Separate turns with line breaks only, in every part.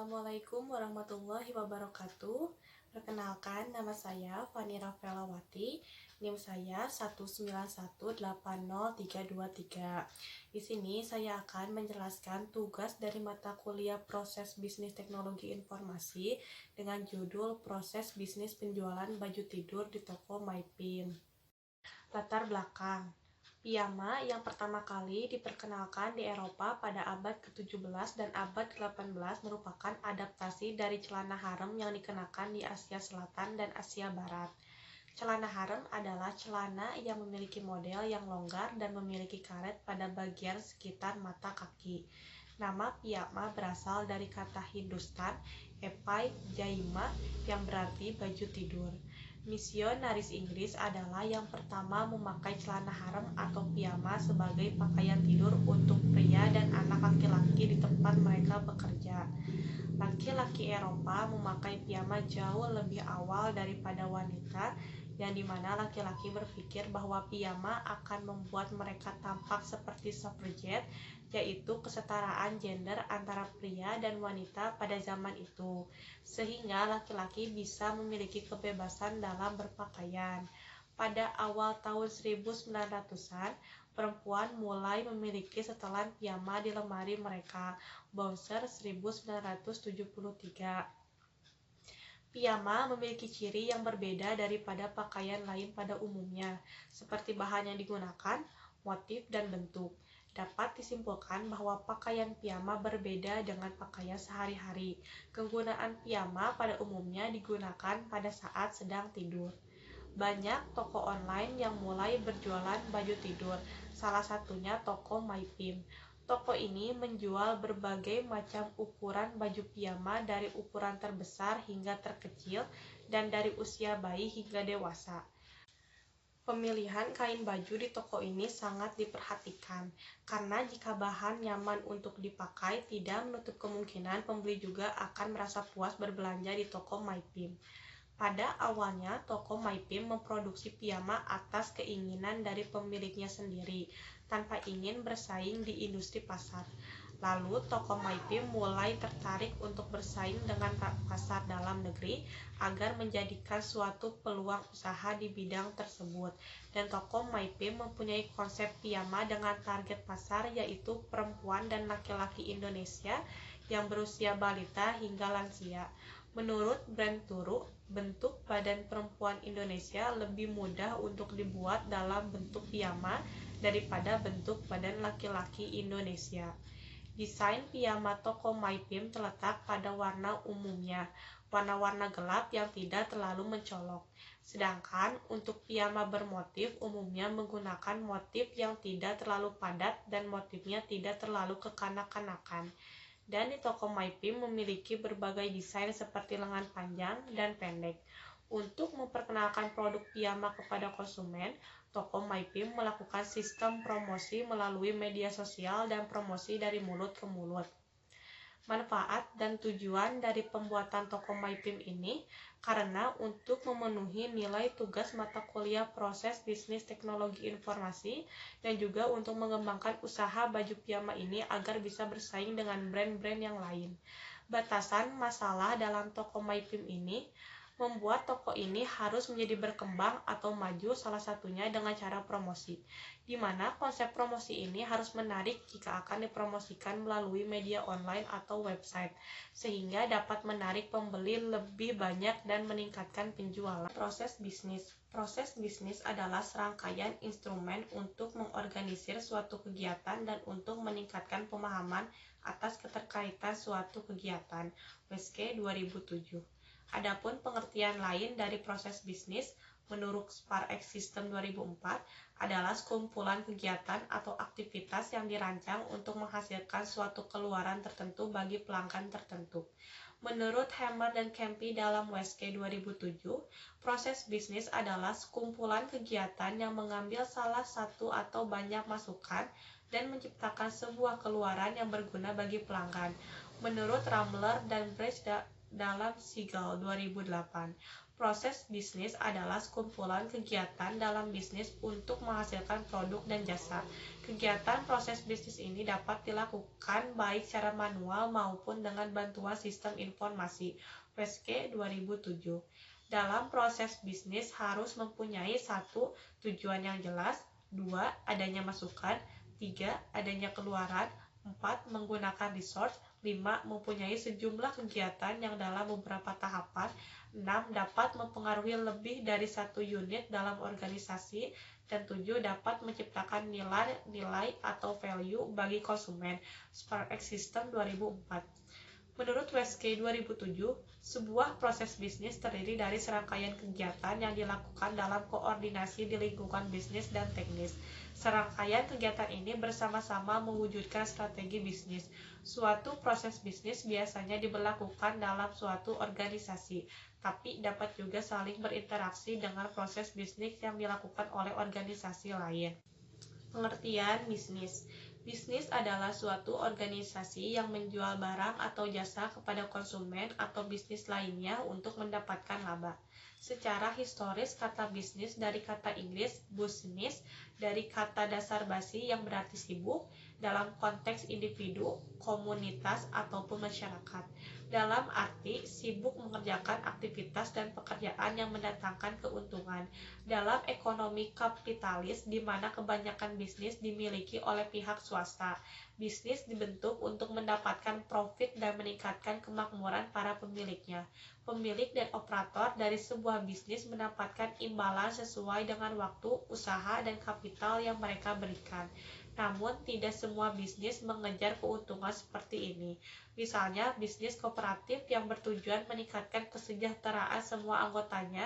Assalamualaikum warahmatullahi wabarakatuh. Perkenalkan, nama saya Fani Rafelawati. NIM saya 191803323. Di sini saya akan menjelaskan tugas dari mata kuliah Proses Bisnis Teknologi Informasi dengan judul Proses Bisnis Penjualan Baju Tidur di Toko MyPim. Latar belakang. Piyama yang pertama kali diperkenalkan di Eropa pada abad ke-17 dan abad ke-18 merupakan adaptasi dari celana harem yang dikenakan di Asia Selatan dan Asia Barat. Celana harem adalah celana yang memiliki model yang longgar dan memiliki karet pada bagian sekitar mata kaki. Nama piyama berasal dari kata Hindustan, epai jaima, yang berarti baju tidur. Misionaris Inggris adalah yang pertama memakai celana harem atau piyama sebagai pakaian tidur untuk pria dan anak laki-laki di tempat mereka bekerja. Laki-laki Eropa memakai piyama jauh lebih awal daripada wanita, yang dimana laki-laki berpikir bahwa piyama akan membuat mereka tampak seperti suffragette, yaitu kesetaraan gender antara pria dan wanita pada zaman itu, sehingga laki-laki bisa memiliki kebebasan dalam berpakaian. Pada awal tahun 1900-an, perempuan mulai memiliki setelan piyama di lemari mereka. Bowser 1973. Piyama memiliki ciri yang berbeda daripada pakaian lain pada umumnya, seperti bahan yang digunakan, motif, dan bentuk. Dapat disimpulkan bahwa pakaian piyama berbeda dengan pakaian sehari-hari. Kegunaan piyama pada umumnya digunakan pada saat sedang tidur. Banyak toko online yang mulai berjualan baju tidur, salah satunya toko MyPim. Toko ini menjual berbagai macam ukuran baju piyama dari ukuran terbesar hingga terkecil dan dari usia bayi hingga dewasa. Pemilihan kain baju di toko ini sangat diperhatikan, karena jika bahan nyaman untuk dipakai, tidak menutup kemungkinan pembeli juga akan merasa puas berbelanja di toko MyPim. Pada awalnya, toko MyPim memproduksi piyama atas keinginan dari pemiliknya sendiri, tanpa ingin bersaing di industri pasar. Lalu, toko MyPim mulai tertarik untuk bersaing dengan pasar dalam negeri agar menjadikan suatu peluang usaha di bidang tersebut. Dan toko MyPim mempunyai konsep piyama dengan target pasar yaitu perempuan dan laki-laki Indonesia yang berusia balita hingga lansia. Menurut brand Turu, bentuk badan perempuan Indonesia lebih mudah untuk dibuat dalam bentuk piyama daripada bentuk badan laki-laki Indonesia. Desain piyama toko MyPim terletak pada warna umumnya, warna-warna gelap yang tidak terlalu mencolok. Sedangkan untuk piyama bermotif umumnya menggunakan motif yang tidak terlalu padat dan motifnya tidak terlalu kekanak-kanakan. Dan di toko MyPim memiliki berbagai desain seperti lengan panjang dan pendek. Untuk memperkenalkan produk piyama kepada konsumen, toko MyPim melakukan sistem promosi melalui media sosial dan promosi dari mulut ke mulut. Manfaat dan tujuan dari pembuatan toko MyPim ini karena untuk memenuhi nilai tugas mata kuliah Proses Bisnis Teknologi Informasi dan juga untuk mengembangkan usaha baju piyama ini agar bisa bersaing dengan brand-brand yang lain. Batasan masalah dalam toko MyPim ini membuat toko ini harus menjadi berkembang atau maju, salah satunya dengan cara promosi, di mana konsep promosi ini harus menarik jika akan dipromosikan melalui media online atau website, sehingga dapat menarik pembeli lebih banyak dan meningkatkan penjualan. Proses bisnis adalah serangkaian instrumen untuk mengorganisir suatu kegiatan dan untuk meningkatkan pemahaman atas keterkaitan suatu kegiatan. WSK 2007. Adapun pengertian lain dari proses bisnis menurut SparX System 2004 adalah sekumpulan kegiatan atau aktivitas yang dirancang untuk menghasilkan suatu keluaran tertentu bagi pelanggan tertentu. Menurut Hammer dan Campy dalam WSK 2007, proses bisnis adalah sekumpulan kegiatan yang mengambil salah satu atau banyak masukan dan menciptakan sebuah keluaran yang berguna bagi pelanggan. Menurut Ramler dan Bridge dalam Siegel 2008, Proses bisnis adalah sekumpulan kegiatan dalam bisnis untuk menghasilkan produk dan jasa. Kegiatan proses bisnis ini dapat dilakukan baik secara manual maupun dengan bantuan sistem informasi. WSK 2007. Dalam proses bisnis harus mempunyai 1. Tujuan yang jelas, 2. Adanya masukan, 3. Adanya keluaran, 4. Menggunakan resource, 5. Mempunyai sejumlah kegiatan yang dalam beberapa tahapan, 6. Dapat mempengaruhi lebih dari satu unit dalam organisasi, dan 7. Dapat menciptakan nilai atau value bagi konsumen. SparkX System 2004. Menurut WSK 2007, sebuah proses bisnis terdiri dari serangkaian kegiatan yang dilakukan dalam koordinasi di lingkungan bisnis dan teknis. Serangkaian kegiatan ini bersama-sama mewujudkan strategi bisnis. Suatu proses bisnis biasanya diberlakukan dalam suatu organisasi, tapi dapat juga saling berinteraksi dengan proses bisnis yang dilakukan oleh organisasi lain. Pengertian bisnis. Bisnis adalah suatu organisasi yang menjual barang atau jasa kepada konsumen atau bisnis lainnya untuk mendapatkan laba. Secara historis, kata bisnis dari kata Inggris business, dari kata dasar basi yang berarti sibuk, dalam konteks individu, komunitas, ataupun masyarakat. Dalam arti sibuk mengerjakan aktivitas dan pekerjaan yang mendatangkan keuntungan. Dalam ekonomi kapitalis di mana kebanyakan bisnis dimiliki oleh pihak swasta, bisnis dibentuk untuk mendapatkan profit dan meningkatkan kemakmuran para pemiliknya. Pemilik dan operator dari sebuah bisnis mendapatkan imbalan sesuai dengan waktu, usaha, dan kapital yang mereka berikan. Namun, tidak semua bisnis mengejar keuntungan seperti ini. Misalnya, bisnis kooperatif yang bertujuan meningkatkan kesejahteraan semua anggotanya,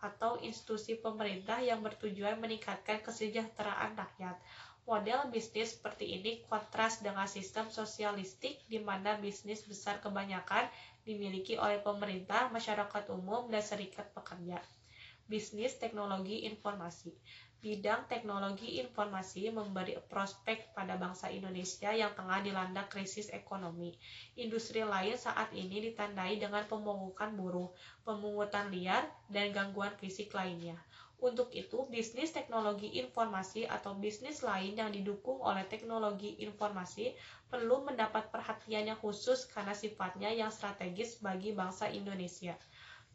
atau institusi pemerintah yang bertujuan meningkatkan kesejahteraan rakyat. Model bisnis seperti ini kontras dengan sistem sosialistik di mana bisnis besar kebanyakan dimiliki oleh pemerintah, masyarakat umum, dan serikat pekerja. Bisnis teknologi informasi. Bidang teknologi informasi memberi prospek pada bangsa Indonesia yang tengah dilanda krisis ekonomi. Industri lain saat ini ditandai dengan pemungutan buruh, pemungutan liar, dan gangguan fisik lainnya. Untuk itu, bisnis teknologi informasi atau bisnis lain yang didukung oleh teknologi informasi perlu mendapat perhatian yang khusus karena sifatnya yang strategis bagi bangsa Indonesia.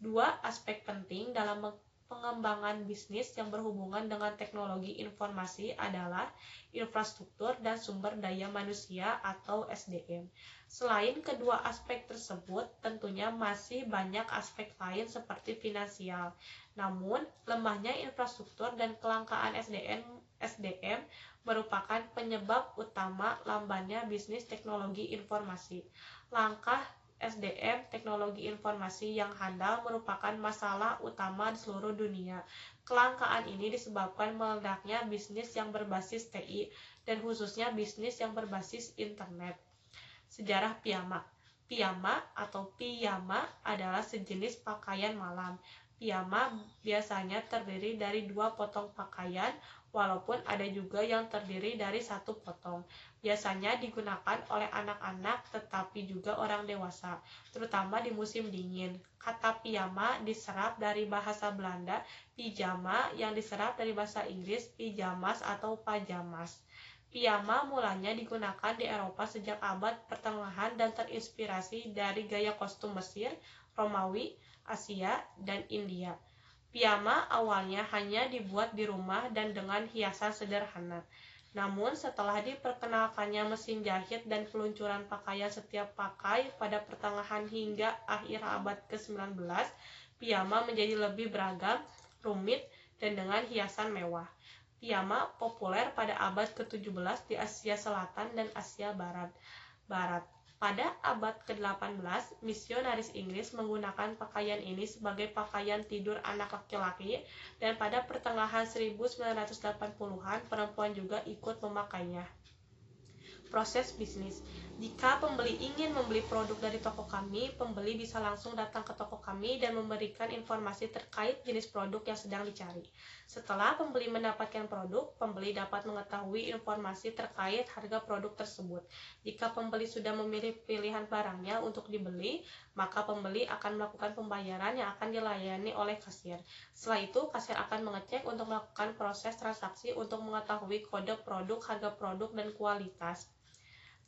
2 aspek penting dalam pengembangan bisnis yang berhubungan dengan teknologi informasi adalah infrastruktur dan sumber daya manusia atau SDM. Selain kedua aspek tersebut, tentunya masih banyak aspek lain seperti finansial. Namun, lemahnya infrastruktur dan kelangkaan SDM merupakan penyebab utama lambannya bisnis teknologi informasi. Langkah SDM teknologi informasi yang handal merupakan masalah utama di seluruh dunia. Kelangkaan ini disebabkan meledaknya bisnis yang berbasis TI dan khususnya bisnis yang berbasis internet. Sejarah piyama. Piyama atau piyama adalah sejenis pakaian malam. Piyama biasanya terdiri dari 2 potong pakaian, walaupun ada juga yang terdiri dari 1 potong. Biasanya digunakan oleh anak-anak tetapi juga orang dewasa, terutama di musim dingin. Kata piyama diserap dari bahasa Belanda pijama yang diserap dari bahasa Inggris pijamas atau pajamas. Piyama mulanya digunakan di Eropa sejak abad pertengahan dan terinspirasi dari gaya kostum Mesir, Romawi, Asia, dan India. Piyama awalnya hanya dibuat di rumah dan dengan hiasan sederhana. Namun setelah diperkenalkannya mesin jahit dan peluncuran pakaian setiap pakai pada pertengahan hingga akhir abad ke-19, piyama menjadi lebih beragam, rumit, dan dengan hiasan mewah. Piyama populer pada abad ke-17 di Asia Selatan dan Asia Barat. Pada abad ke-18, misionaris Inggris menggunakan pakaian ini sebagai pakaian tidur anak laki-laki, dan pada pertengahan 1980-an perempuan juga ikut memakainya. Proses bisnis. Jika pembeli ingin membeli produk dari toko kami, pembeli bisa langsung datang ke toko kami dan memberikan informasi terkait jenis produk yang sedang dicari. Setelah pembeli mendapatkan produk, pembeli dapat mengetahui informasi terkait harga produk tersebut. Jika pembeli sudah memilih pilihan barangnya untuk dibeli, maka pembeli akan melakukan pembayaran yang akan dilayani oleh kasir. Setelah itu, kasir akan mengecek untuk melakukan proses transaksi untuk mengetahui kode produk, harga produk, dan kualitas.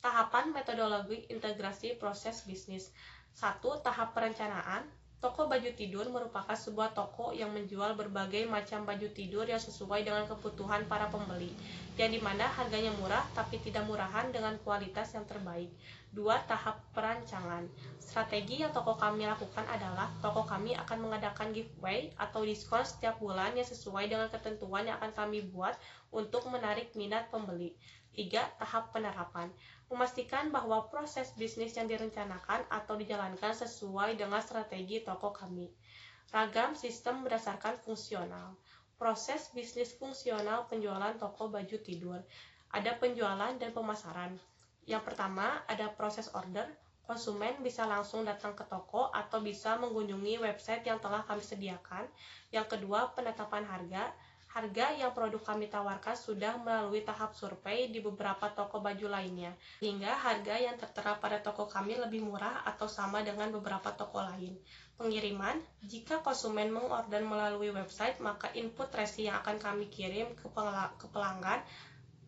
Tahapan metodologi integrasi proses bisnis. 1. Tahap perencanaan. Toko baju tidur merupakan sebuah toko yang menjual berbagai macam baju tidur yang sesuai dengan kebutuhan para pembeli, yang dimana harganya murah tapi tidak murahan dengan kualitas yang terbaik. 2. Tahap perancangan. Strategi yang toko kami lakukan adalah toko kami akan mengadakan giveaway atau diskon setiap bulan yang sesuai dengan ketentuan yang akan kami buat untuk menarik minat pembeli. 3. Tahap penerapan. Memastikan bahwa proses bisnis yang direncanakan atau dijalankan sesuai dengan strategi toko kami. Ragam sistem berdasarkan fungsional. Proses bisnis fungsional penjualan toko baju tidur. Ada penjualan dan pemasaran. Yang pertama, ada proses order. Konsumen bisa langsung datang ke toko atau bisa mengunjungi website yang telah kami sediakan. Yang kedua, penetapan harga. Harga yang produk kami tawarkan sudah melalui tahap survei di beberapa toko baju lainnya, sehingga harga yang tertera pada toko kami lebih murah atau sama dengan beberapa toko lain. Pengiriman, jika konsumen mengorder melalui website, maka input resi yang akan kami kirim ke pelanggan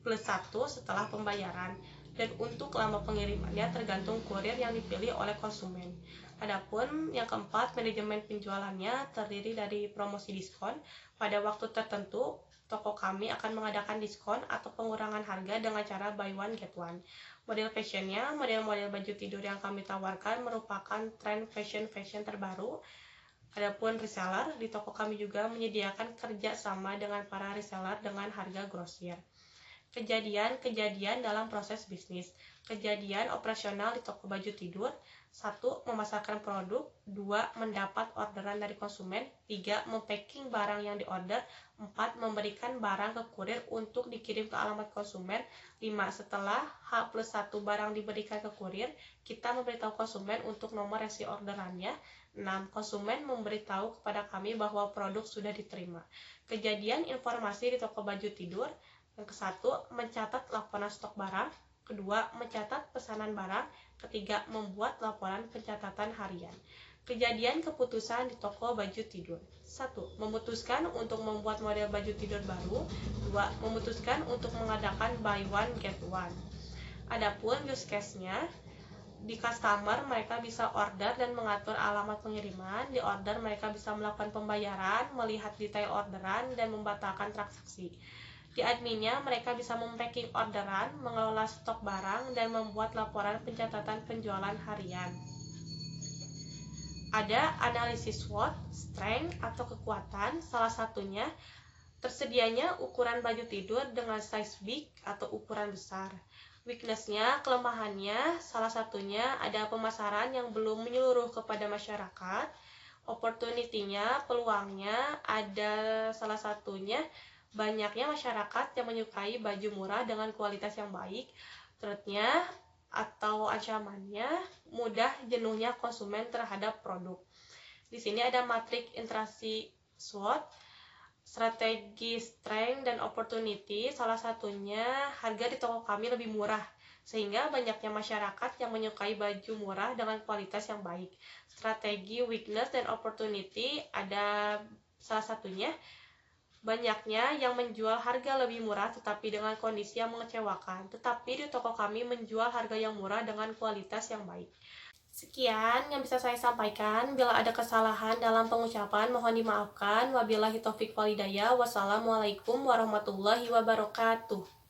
+1 setelah pembayaran, dan untuk lama pengirimannya tergantung kurir yang dipilih oleh konsumen. Adapun yang keempat, manajemen penjualannya terdiri dari promosi diskon. Pada waktu tertentu, toko kami akan mengadakan diskon atau pengurangan harga dengan cara buy one get one. Model fashionnya, model-model baju tidur yang kami tawarkan merupakan tren fashion terbaru. Adapun reseller, di toko kami juga menyediakan kerja sama dengan para reseller dengan harga grosir. Kejadian-kejadian dalam proses bisnis. Kejadian operasional di toko baju tidur. 1. Memasarkan produk. 2. Mendapat orderan dari konsumen. 3. Mempacking barang yang diorder. 4. Memberikan barang ke kurir untuk dikirim ke alamat konsumen. 5. Setelah H+1 barang diberikan ke kurir, kita memberitahu konsumen untuk nomor resi orderannya. 6. Konsumen memberitahu kepada kami bahwa produk sudah diterima. Kejadian informasi di toko baju tidur. Yang ke-1, mencatat laporan stok barang. Kedua, mencatat pesanan barang. Ketiga, membuat laporan pencatatan harian. Kejadian keputusan di toko baju tidur. 1. Memutuskan untuk membuat model baju tidur baru. 2. Memutuskan untuk mengadakan buy one get one. Adapun use case-nya, di customer mereka bisa order dan mengatur alamat pengiriman. Di order mereka bisa melakukan pembayaran, melihat detail orderan, dan membatalkan transaksi. Di adminnya, mereka bisa mempacking orderan, mengelola stok barang, dan membuat laporan pencatatan penjualan harian. Ada analisis SWOT, strength atau kekuatan, salah satunya tersedianya ukuran baju tidur dengan size big atau ukuran besar. Weakness-nya, kelemahannya, salah satunya ada pemasaran yang belum menyeluruh kepada masyarakat. Opportunity-nya, peluangnya, ada salah satunya banyaknya masyarakat yang menyukai baju murah dengan kualitas yang baik. Threat-nya atau ancamannya, mudah jenuhnya konsumen terhadap produk. Di sini ada matriks interaksi SWOT, strategi strength dan opportunity. Salah satunya harga di toko kami lebih murah, sehingga banyaknya masyarakat yang menyukai baju murah dengan kualitas yang baik. Strategi weakness dan opportunity ada salah satunya banyaknya yang menjual harga lebih murah tetapi dengan kondisi yang mengecewakan, tetapi di toko kami menjual harga yang murah dengan kualitas yang baik. Sekian yang bisa saya sampaikan. Bila ada kesalahan dalam pengucapan, mohon dimaafkan. Wabillahi taufik wal hidayah. Wassalamualaikum warahmatullahi wabarakatuh.